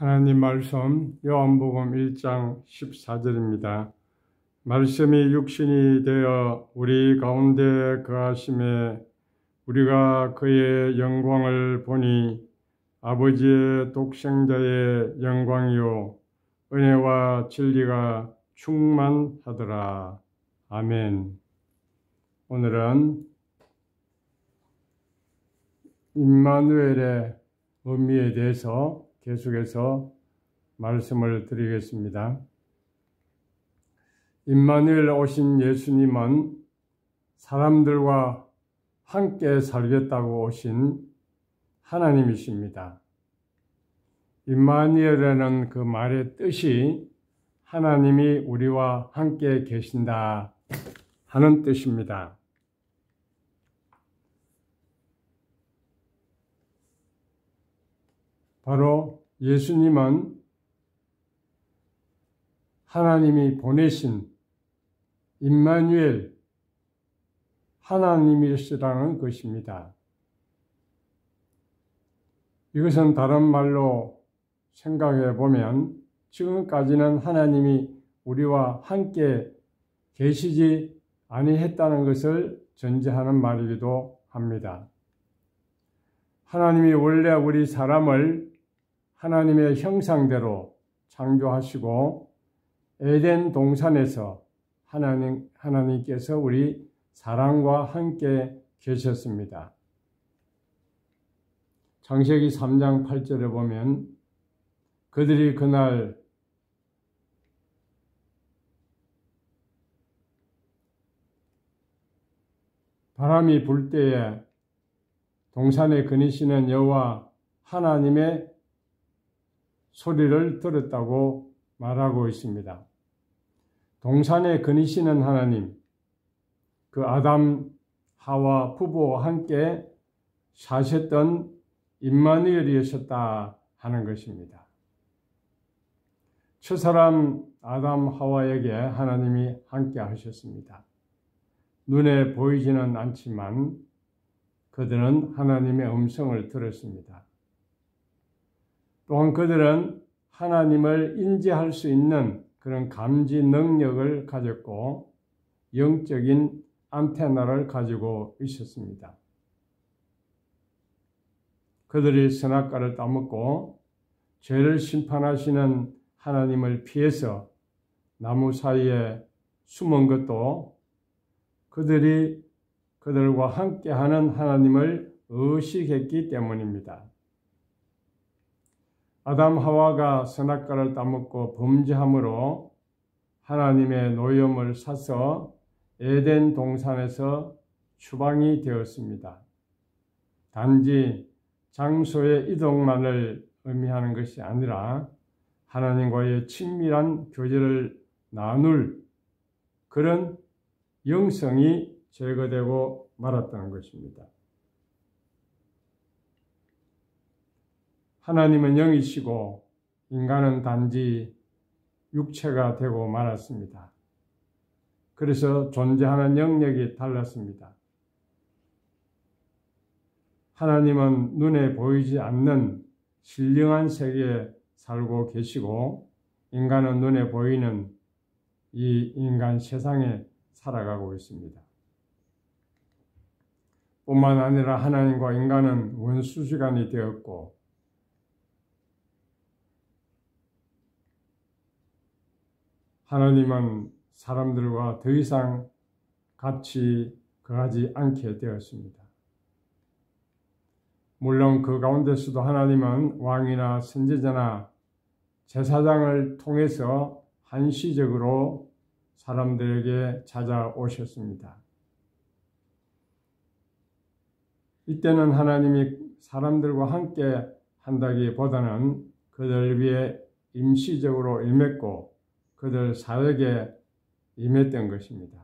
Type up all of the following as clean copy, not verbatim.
하나님 말씀 요한복음 1장 14절입니다. 말씀이 육신이 되어 우리 가운데 거하심에 우리가 그의 영광을 보니 아버지의 독생자의 영광이요 은혜와 진리가 충만하더라. 아멘. 오늘은 임마누엘의 의미에 대해서 계속해서 말씀을 드리겠습니다. 임마누엘 오신 예수님은 사람들과 함께 살겠다고 오신 하나님이십니다. 임마누엘이라는 그 말의 뜻이 하나님이 우리와 함께 계신다 하는 뜻입니다. 바로 예수님은 하나님이 보내신 임마누엘 하나님이시라는 것입니다. 이것은 다른 말로 생각해 보면 지금까지는 하나님이 우리와 함께 계시지 아니했다는 것을 전제하는 말이기도 합니다. 하나님이 원래 우리 사람을 하나님의 형상대로 창조하시고 에덴 동산에서 하나님께서 우리 사람과 함께 계셨습니다. 창세기 3장 8절에 보면 그들이 그날 바람이 불 때에 동산에 거니시는 여호와 하나님의 소리를 들었다고 말하고 있습니다. 동산에 거니시는 하나님, 그 아담, 하와 부부와 함께 사셨던 임마누엘이셨다 하는 것입니다. 첫사람 아담, 하와에게 하나님이 함께 하셨습니다. 눈에 보이지는 않지만 그들은 하나님의 음성을 들었습니다. 또한 그들은 하나님을 인지할 수 있는 그런 감지 능력을 가졌고 영적인 안테나를 가지고 있었습니다. 그들이 선악과를 따먹고 죄를 심판하시는 하나님을 피해서 나무 사이에 숨은 것도 그들과 함께하는 하나님을 의식했기 때문입니다. 아담 하와가 선악과를 따먹고 범죄함으로 하나님의 노염을 사서 에덴 동산에서 추방이 되었습니다. 단지 장소의 이동만을 의미하는 것이 아니라 하나님과의 친밀한 교제를 나눌 그런 영성이 제거되고 말았다는 것입니다. 하나님은 영이시고 인간은 단지 육체가 되고 말았습니다. 그래서 존재하는 영역이 달랐습니다. 하나님은 눈에 보이지 않는 신령한 세계에 살고 계시고 인간은 눈에 보이는 이 인간 세상에 살아가고 있습니다. 뿐만 아니라 하나님과 인간은 원수지간이 되었고 하나님은 사람들과 더 이상 같이 거하지 않게 되었습니다. 물론 그 가운데서도 하나님은 왕이나 선지자나 제사장을 통해서 한시적으로 사람들에게 찾아오셨습니다. 이때는 하나님이 사람들과 함께 한다기보다는 그들 위해 임시적으로 임했고 그들 사역에 임했던 것입니다.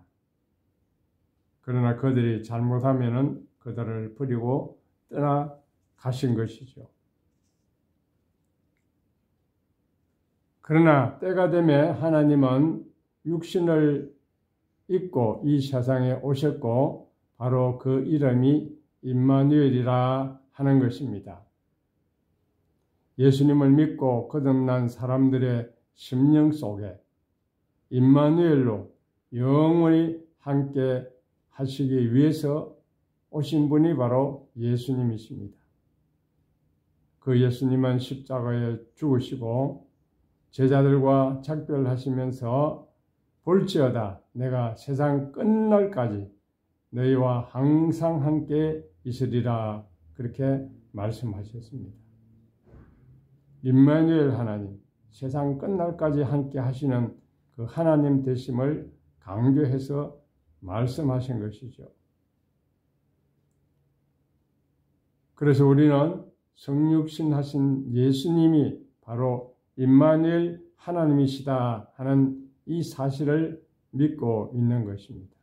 그러나 그들이 잘못하면 그들을 버리고 떠나가신 것이죠. 그러나 때가 되면 하나님은 육신을 입고 이 세상에 오셨고 바로 그 이름이 임마누엘이라 하는 것입니다. 예수님을 믿고 거듭난 사람들의 심령 속에 임마누엘로 영원히 함께 하시기 위해서 오신 분이 바로 예수님이십니다. 그 예수님은 십자가에 죽으시고 제자들과 작별하시면서 볼지어다 내가 세상 끝날까지 너희와 항상 함께 있으리라 그렇게 말씀하셨습니다. 임마누엘 하나님, 세상 끝날까지 함께 하시는 그 하나님 되심을 강조해서 말씀하신 것이죠. 그래서 우리는 성육신 하신 예수님이 바로 임마누엘 하나님이시다 하는 이 사실을 믿고 있는 것입니다.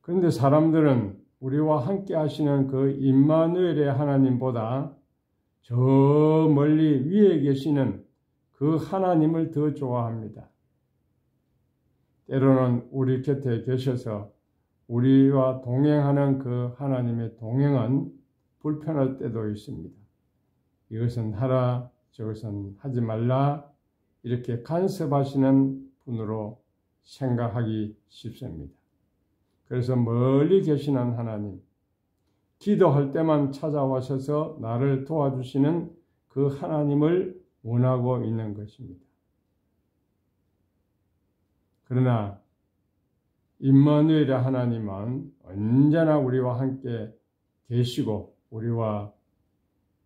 그런데 사람들은 우리와 함께 하시는 그 임마누엘의 하나님보다 저 멀리 위에 계시는 그 하나님을 더 좋아합니다. 때로는 우리 곁에 계셔서 우리와 동행하는 그 하나님의 동행은 불편할 때도 있습니다. 이것은 하라, 저것은 하지 말라 이렇게 간섭하시는 분으로 생각하기 쉽습니다. 그래서 멀리 계시는 하나님, 기도할 때만 찾아와셔서 나를 도와주시는 그 하나님을 원하고 있는 것입니다. 그러나 임마누엘의 하나님은 언제나 우리와 함께 계시고 우리와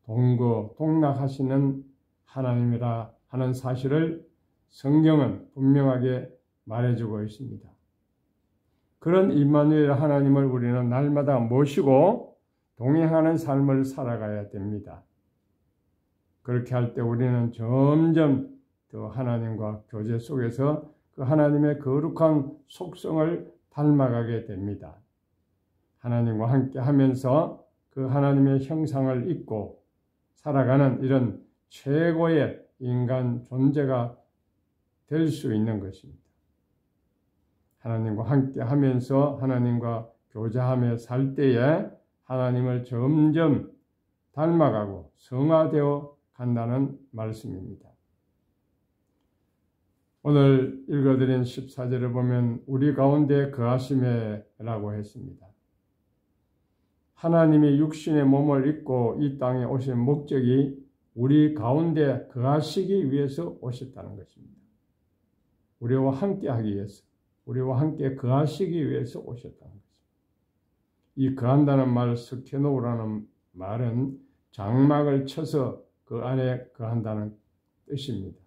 동거동락하시는 하나님이라 하는 사실을 성경은 분명하게 말해주고 있습니다. 그런 임마누엘 하나님을 우리는 날마다 모시고 동행하는 삶을 살아가야 됩니다. 그렇게 할 때 우리는 점점 더 하나님과 교제 속에서 그 하나님의 거룩한 속성을 닮아가게 됩니다. 하나님과 함께 하면서 그 하나님의 형상을 입고 살아가는 이런 최고의 인간 존재가 될 수 있는 것입니다. 하나님과 함께 하면서 하나님과 교제하며 살 때에 하나님을 점점 닮아가고 성화되어 간다는 말씀입니다. 오늘 읽어드린 14절을 보면 우리 가운데 거하심에라고 했습니다. 하나님이 육신의 몸을 입고 이 땅에 오신 목적이 우리 가운데 거하시기 위해서 오셨다는 것입니다. 우리와 함께 하기 위해서, 우리와 함께 거하시기 위해서 오셨다는 것입니다. 이 거한다는 말, 스케노우라는 말은 장막을 쳐서 그 안에 거한다는 뜻입니다.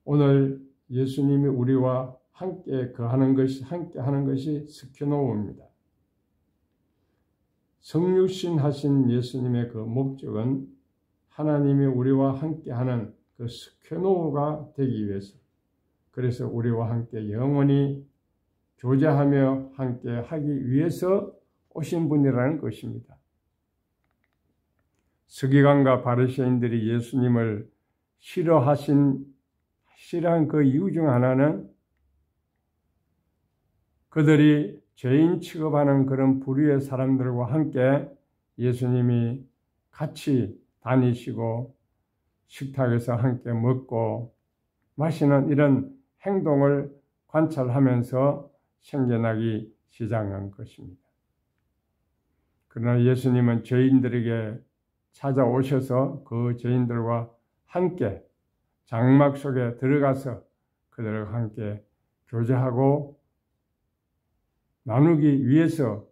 오늘 예수님이 우리와 함께 거하는 것이, 함께 하는 것이 스케노우입니다. 성육신 하신 예수님의 그 목적은 하나님이 우리와 함께 하는 그 스케노우가 되기 위해서, 그래서 우리와 함께 영원히 교제하며 함께 하기 위해서 오신 분이라는 것입니다. 서기관과 바리새인들이 예수님을 싫어한 그 이유 중 하나는 그들이 죄인 취급하는 그런 부류의 사람들과 함께 예수님이 같이 다니시고 식탁에서 함께 먹고 마시는 이런 행동을 관찰하면서 생겨나기 시작한 것입니다. 그러나 예수님은 죄인들에게 찾아오셔서 그 죄인들과 함께 장막 속에 들어가서 그들과 함께 교제하고 나누기 위해서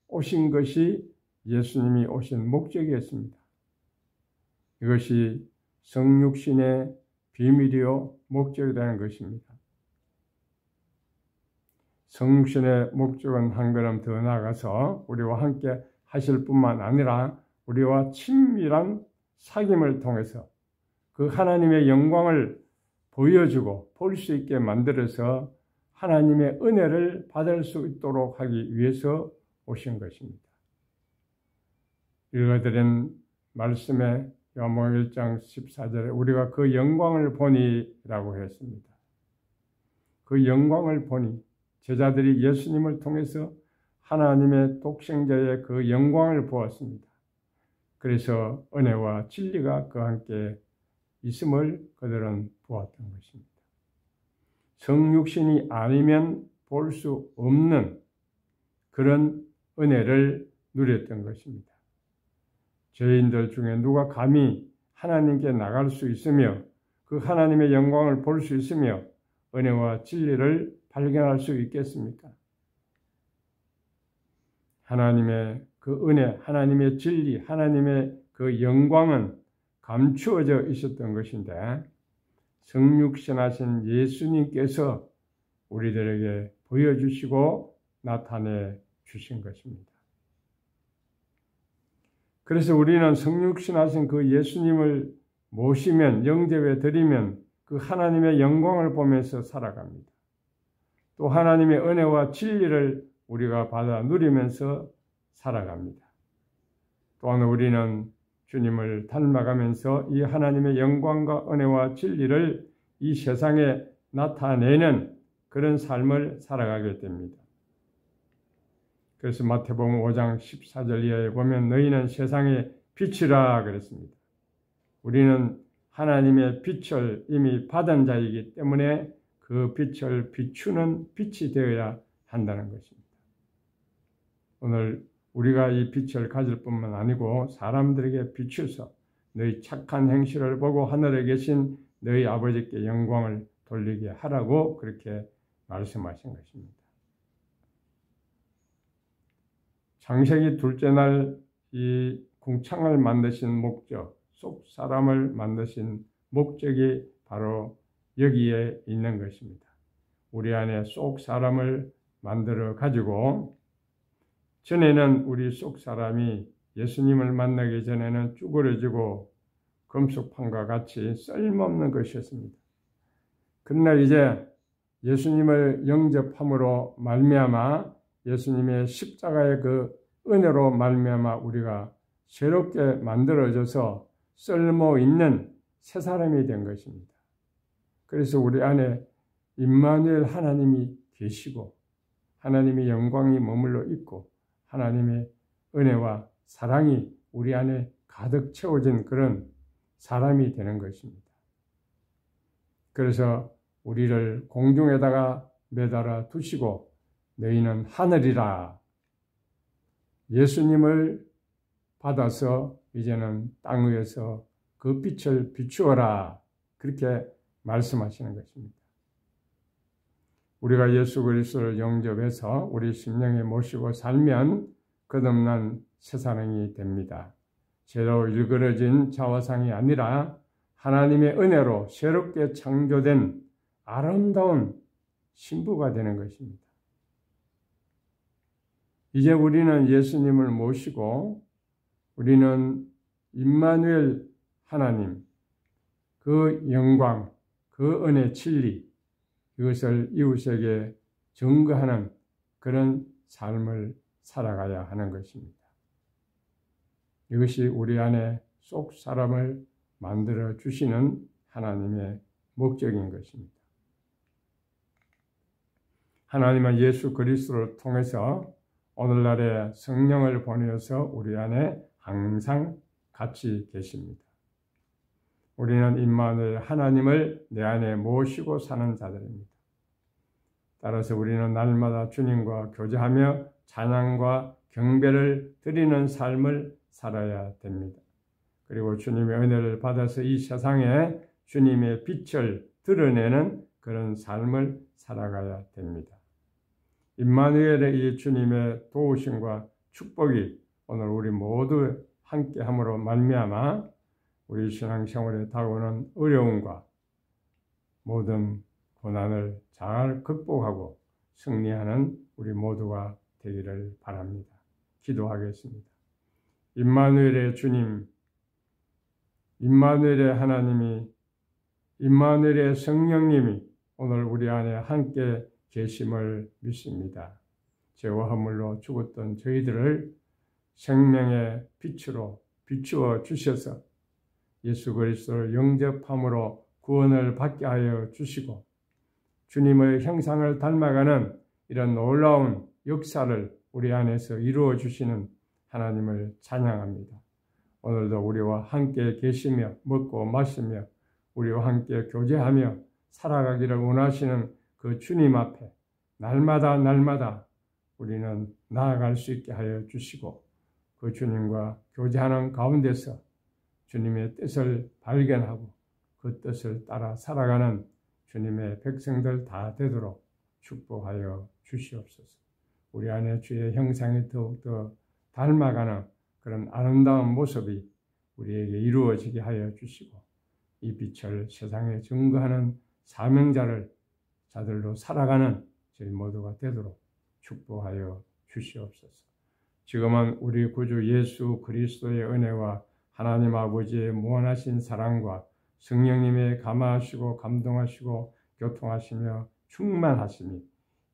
오신 것이 예수님이 오신 목적이었습니다. 이것이 성육신의 비밀이요 목적이라는 것입니다. 성육신의 목적은 한 걸음 더 나아가서 우리와 함께 하실 뿐만 아니라 우리와 친밀한 사귐을 통해서 그 하나님의 영광을 보여주고 볼 수 있게 만들어서 하나님의 은혜를 받을 수 있도록 하기 위해서 오신 것입니다. 읽어드린 말씀에 요한복음 1장 14절에 우리가 그 영광을 보니라고 했습니다. 그 영광을 보니 제자들이 예수님을 통해서 하나님의 독생자의 그 영광을 보았습니다. 그래서 은혜와 진리가 그와 함께 있음을 그들은 보았던 것입니다. 성육신이 아니면 볼 수 없는 그런 은혜를 누렸던 것입니다. 죄인들 중에 누가 감히 하나님께 나갈 수 있으며 그 하나님의 영광을 볼 수 있으며 은혜와 진리를 발견할 수 있겠습니까? 하나님의 그 은혜, 하나님의 진리, 하나님의 그 영광은 감추어져 있었던 것인데 성육신하신 예수님께서 우리들에게 보여주시고 나타내 주신 것입니다. 그래서 우리는 성육신하신 그 예수님을 모시면, 영접해 드리면 그 하나님의 영광을 보면서 살아갑니다. 또 하나님의 은혜와 진리를 우리가 받아 누리면서 살아갑니다. 또한 우리는 주님을 닮아가면서 이 하나님의 영광과 은혜와 진리를 이 세상에 나타내는 그런 삶을 살아가게 됩니다. 그래서 마태복음 5장 14절 이하에 보면 너희는 세상의 빛이라 그랬습니다. 우리는 하나님의 빛을 이미 받은 자이기 때문에 그 빛을 비추는 빛이 되어야 한다는 것입니다. 오늘 우리가 이 빛을 가질 뿐만 아니고 사람들에게 비추서 너희 착한 행실을 보고 하늘에 계신 너희 아버지께 영광을 돌리게 하라고 그렇게 말씀하신 것입니다. 창세기 둘째 날 이 궁창을 만드신 목적, 속 사람을 만드신 목적이 바로 여기에 있는 것입니다. 우리 안에 속 사람을 만들어 가지고 전에는 우리 속 사람이 예수님을 만나기 전에는 쭈그러지고 금속판과 같이 쓸모없는 것이었습니다. 그러나 이제 예수님을 영접함으로 말미암아 예수님의 십자가의 그 은혜로 말미암아 우리가 새롭게 만들어져서 쓸모 있는 새 사람이 된 것입니다. 그래서 우리 안에 임마누엘 하나님이 계시고 하나님의 영광이 머물러 있고 하나님의 은혜와 사랑이 우리 안에 가득 채워진 그런 사람이 되는 것입니다. 그래서 우리를 공중에다가 매달아 두시고 너희는 하늘이라 예수님을 받아서 이제는 땅 위에서 그 빛을 비추어라 그렇게 말씀하시는 것입니다. 우리가 예수 그리스도를 영접해서 우리 심령에 모시고 살면 끝없는 새 사람이 됩니다. 새로 일그러진 자화상이 아니라 하나님의 은혜로 새롭게 창조된 아름다운 신부가 되는 것입니다. 이제 우리는 예수님을 모시고 우리는 임마누엘 하나님, 그 영광, 그 은혜, 진리 이것을 이웃에게 증거하는 그런 삶을 살아가야 하는 것입니다. 이것이 우리 안에 속 사람을 만들어 주시는 하나님의 목적인 것입니다. 하나님은 예수 그리스도를 통해서 오늘날의 성령을 보내어서 우리 안에 항상 같이 계십니다. 우리는 임마누엘 하나님을 내 안에 모시고 사는 자들입니다. 따라서 우리는 날마다 주님과 교제하며 찬양과 경배를 드리는 삶을 살아야 됩니다. 그리고 주님의 은혜를 받아서 이 세상에 주님의 빛을 드러내는 그런 삶을 살아가야 됩니다. 임마누엘의 이 주님의 도우심과 축복이 오늘 우리 모두 함께함으로 말미암아 우리 신앙생활에 다가오는 어려움과 모든 고난을 잘 극복하고 승리하는 우리 모두가 되기를 바랍니다. 기도하겠습니다. 임마누엘의 주님, 임마누엘의 하나님이, 임마누엘의 성령님이 오늘 우리 안에 함께 계심을 믿습니다. 죄와 허물로 죽었던 저희들을 생명의 빛으로 비추어 주셔서 예수 그리스도를 영접함으로 구원을 받게 하여 주시고 주님의 형상을 닮아가는 이런 놀라운 역사를 우리 안에서 이루어 주시는 하나님을 찬양합니다. 오늘도 우리와 함께 계시며 먹고 마시며 우리와 함께 교제하며 살아가기를 원하시는 그 주님 앞에 날마다 우리는 나아갈 수 있게 하여 주시고 그 주님과 교제하는 가운데서 주님의 뜻을 발견하고 그 뜻을 따라 살아가는 주님의 백성들 다 되도록 축복하여 주시옵소서. 우리 안에 주의 형상이 더욱더 닮아가는 그런 아름다운 모습이 우리에게 이루어지게 하여 주시고 이 빛을 세상에 증거하는 자들로 살아가는 저희 모두가 되도록 축복하여 주시옵소서. 지금은 우리 구주 예수 그리스도의 은혜와 하나님 아버지의 무한하신 사랑과 성령님의 감화하시고 감동하시고 교통하시며 충만하심이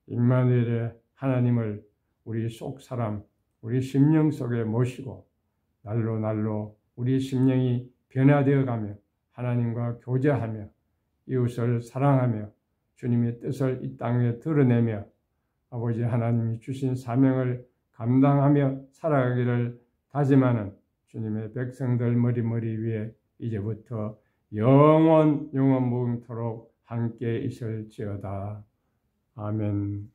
임마누엘의 하나님을 우리 속 사람, 우리 심령 속에 모시고 날로 우리 심령이 변화되어가며 하나님과 교제하며 이웃을 사랑하며 주님의 뜻을 이 땅에 드러내며 아버지 하나님이 주신 사명을 감당하며 살아가기를 다짐하는 주님의 백성들 머리 위에 이제부터 영원 무궁토록 함께 있을지어다. 아멘.